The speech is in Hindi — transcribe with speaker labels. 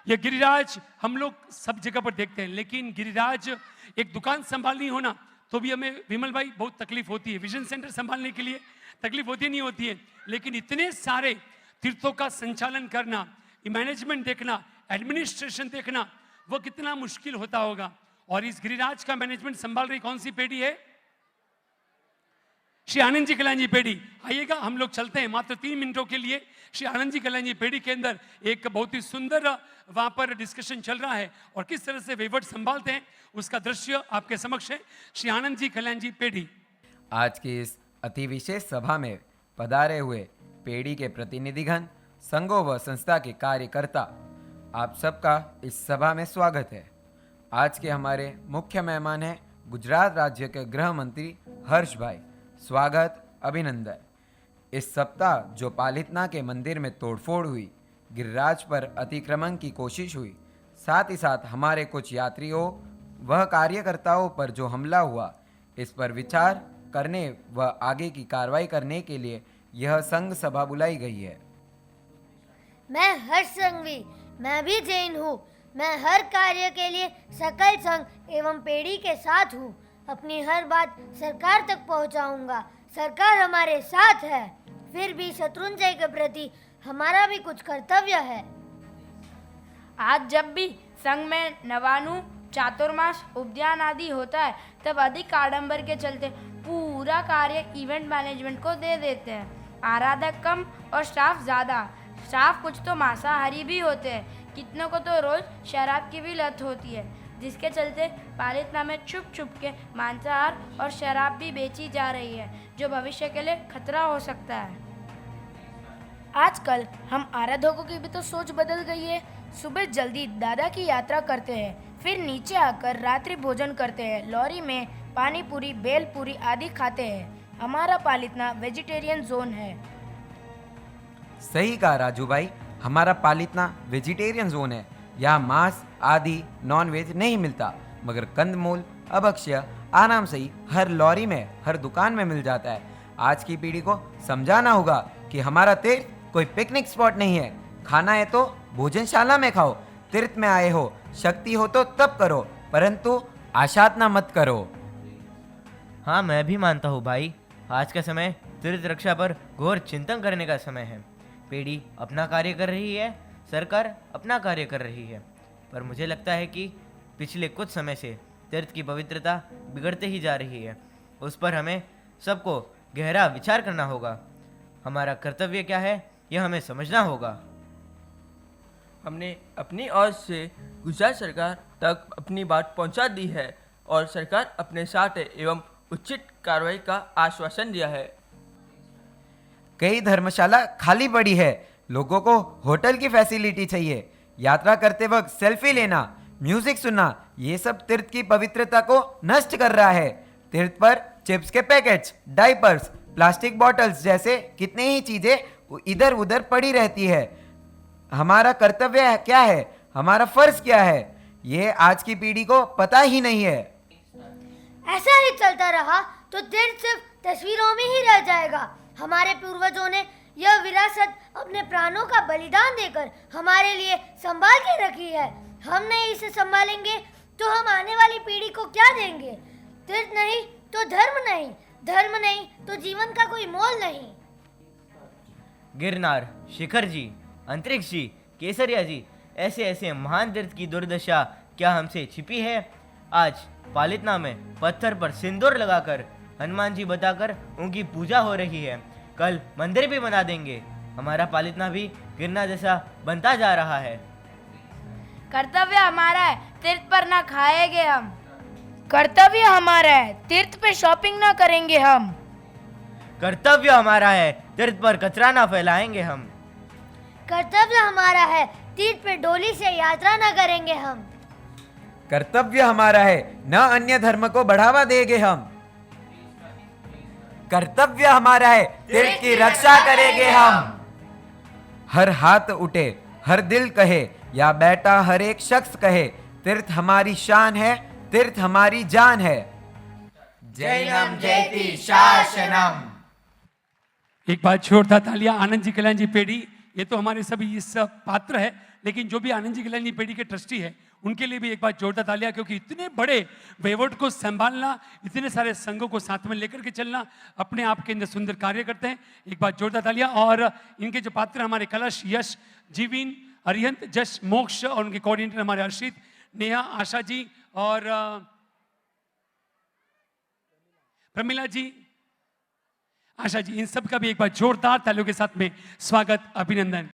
Speaker 1: ये गिरिराज हम लोग सब जगह पर देखते हैं, लेकिन गिरिराज एक दुकान संभालनी हो ना तो भी हमें विमल भाई बहुत तकलीफ होती है। विजन सेंटर संभालने के लिए तकलीफ होती नहीं होती है, लेकिन इतने सारे तीर्थों का संचालन करना, मैनेजमेंट देखना, एडमिनिस्ट्रेशन देखना, वो कितना मुश्किल होता होगा। और इस गिरिराज का मैनेजमेंट संभाल रही कौन सी पीढ़ी है? श्री आनंद जी कल्याण जी पेड़ी। आइएगा, हम लोग चलते हैं मात्र 3 मिनटों के लिए। श्री आनंद जी कल्याण जी पेड़ी के अंदर एक बहुत ही सुंदर वहां पर डिस्कशन चल रहा है और किस तरह से वहीवट संभालते हैं उसका दृश्य आपके समक्ष है। श्री आनंद जी कल्याण जी पेड़ी।
Speaker 2: आज की इस अति विशेष सभा में पधारे हुए पेड़ी के प्रतिनिधिगण, संघों व संस्था के कार्यकर्ता, आप सबका इस सभा में स्वागत है। आज के हमारे मुख्य मेहमान हैं गुजरात राज्य के गृह मंत्री हर्ष भाई। स्वागत, अभिनंदन। इस सप्ताह जो पालितना के मंदिर में तोड़फोड़ हुई, गिरिराज पर अतिक्रमण की कोशिश हुई, साथ ही साथ हमारे कुछ यात्रियों व कार्यकर्ताओं पर जो हमला हुआ, इस पर विचार करने व आगे की कार्रवाई करने के लिए यह संघ सभा बुलाई गई है।
Speaker 3: मैं हर्ष संघवी, मैं भी जैन हूँ। मैं हर कार्य के लिए सकल संघ एवं पेड़ी के साथ हूँ। अपनी हर बात सरकार तक पहुँचाऊंगा। सरकार हमारे साथ है, फिर भी शत्रुंजय के प्रति हमारा भी कुछ कर्तव्य है।
Speaker 4: आज जब भी संघ में नवानु, चातुर्मास, उपध्यान आदि होता है, तब अधिक आडंबर के चलते पूरा कार्य इवेंट मैनेजमेंट को दे देते हैं। आराधक कम और स्टाफ ज़्यादा। स्टाफ कुछ तो मांसाहारी भी होते हैं, कितनों को तो रोज शराब की भी लत होती है, जिसके चलते पालितना में छुप छुप के मांसाहार और शराब भी बेची जा रही है, जो भविष्य के लिए खतरा हो सकता है।
Speaker 5: आजकल हम आराधकों की भी तो सोच बदल गई है। सुबह जल्दी दादा की यात्रा करते हैं, फिर नीचे आकर रात्रि भोजन करते हैं, लॉरी में पानी पूरी, बेल पूरी आदि खाते हैं। हमारा पालितना वेजिटेरियन जोन है।
Speaker 2: सही कहा राजू भाई, हमारा पालितना वेजिटेरियन जोन है। यहाँ मांस आदि नॉन वेज नहीं मिलता, मगर कंदमूल, अभक्ष्य आराम से ही हर लॉरी में, हर दुकान में मिल जाता है। आज की पीढ़ी को समझाना होगा कि हमारा तीर्थ कोई पिकनिक स्पॉट नहीं है। खाना है तो भोजनशाला में खाओ। तीर्थ में आए हो, शक्ति हो तो तब करो, परंतु आशातना मत करो।
Speaker 6: हाँ, मैं भी मानता हूँ भाई, आज का समय तीर्थ रक्षा पर घोर चिंतन करने का समय है। पीढ़ी अपना कार्य कर रही है, सरकार अपना कार्य कर रही है, पर मुझे लगता है कि पिछले कुछ समय से तीर्थ की पवित्रता बिगड़ते ही जा रही है। उस पर हमें सबको गहरा विचार करना होगा। हमारा कर्तव्य क्या है, यह हमें समझना होगा।
Speaker 7: हमने अपनी ओर से गुजरात सरकार तक अपनी बात पहुंचा दी है और सरकार अपने साथ है एवं उचित कार्रवाई का आश्वासन दिया है।
Speaker 2: कई धर्मशाला खाली पड़ी है, लोगों को होटल की फैसिलिटी चाहिए। यात्रा करते वक्त सेल्फी लेना, म्यूजिक सुनना, ये सब तीर्थ की पवित्रता को नष्ट कर रहा है। तीर्थ पर चिप्स के पैकेट्स, डायपर्स, प्लास्टिक बॉटल्स जैसे कितने ही चीजें इधर उधर पड़ी रहती है। हमारा कर्तव्य क्या है, हमारा फर्ज क्या है, ये आज की पीढ़ी को पता ही नहीं है।
Speaker 3: ऐसा ही चलता रहा तो तीर्थ सिर्फ तस्वीरों में ही रह जाएगा। हमारे पूर्वजों ने यह विरासत अपने प्राणों का बलिदान देकर हमारे लिए संभाल के रखी है। हम नहीं इसे संभालेंगे तो हम आने वाली पीढ़ी को क्या देंगे? तीर्थ नहीं तो धर्म नहीं, धर्म नहीं तो जीवन का कोई मोल नहीं।
Speaker 6: गिरनार, शिखर जी, अंतरिक्ष जी, केसरिया जी, ऐसे ऐसे महान तीर्थ की दुर्दशा क्या हमसे छिपी है? आज पालितना में पत्थर पर सिंदूर लगाकर, हनुमान जी बताकर उनकी पूजा हो रही है। कल मंदिर भी बना देंगे। हमारा पालितना भी गिरनार जैसा बनता जा रहा है।
Speaker 4: कर्तव्य हमारा है, तीर्थ पर ना खाएंगे हम।
Speaker 5: कर्तव्य हमारा है, तीर्थ पे शॉपिंग ना करेंगे हम।
Speaker 6: कर्तव्य हमारा है, तीर्थ पर कचरा ना फैलाएंगे हम।
Speaker 3: कर्तव्य हमारा है, तीर्थ पे डोली से यात्रा न करेंगे हम।
Speaker 2: कर्तव्य हमारा है, न अन्य धर्म को बढ़ावा देंगे हम। कर्तव्य हमारा है, तीर्थ की रक्षा करेंगे हम। हर हाथ उठे, हर दिल कहे, या बैठा हर एक शख्स कहे, तीर्थ हमारी शान है, तीर्थ हमारी जान है। जैनम जयति शासनम।
Speaker 1: एक बार जोरदार तालियां आनंद जी कल्याण जी पेड़ी। ये तो हमारे सभी इस पात्र है, लेकिन जो भी आनंद जी गिलानी पेड़ी के ट्रस्टी है उनके लिए भी एक बार जोरदार तालियां, क्योंकि इतने बड़े वहीवट को संभालना, इतने सारे संघों को साथ में लेकर के चलना अपने आप के अंदर सुंदर कार्य करते हैं। एक बार जोरदार तालियां। और इनके जो पात्र हमारे कलश, यश, जीवीन, अरिहंत, जश, मोक्ष, और उनके कोऑर्डिनेटर हमारे अर्षित, नेहा, आशा जी और प्रमिला जी, आशा जी, इन सब का भी एक बार जोरदार तालियों के साथ में स्वागत, अभिनंदन।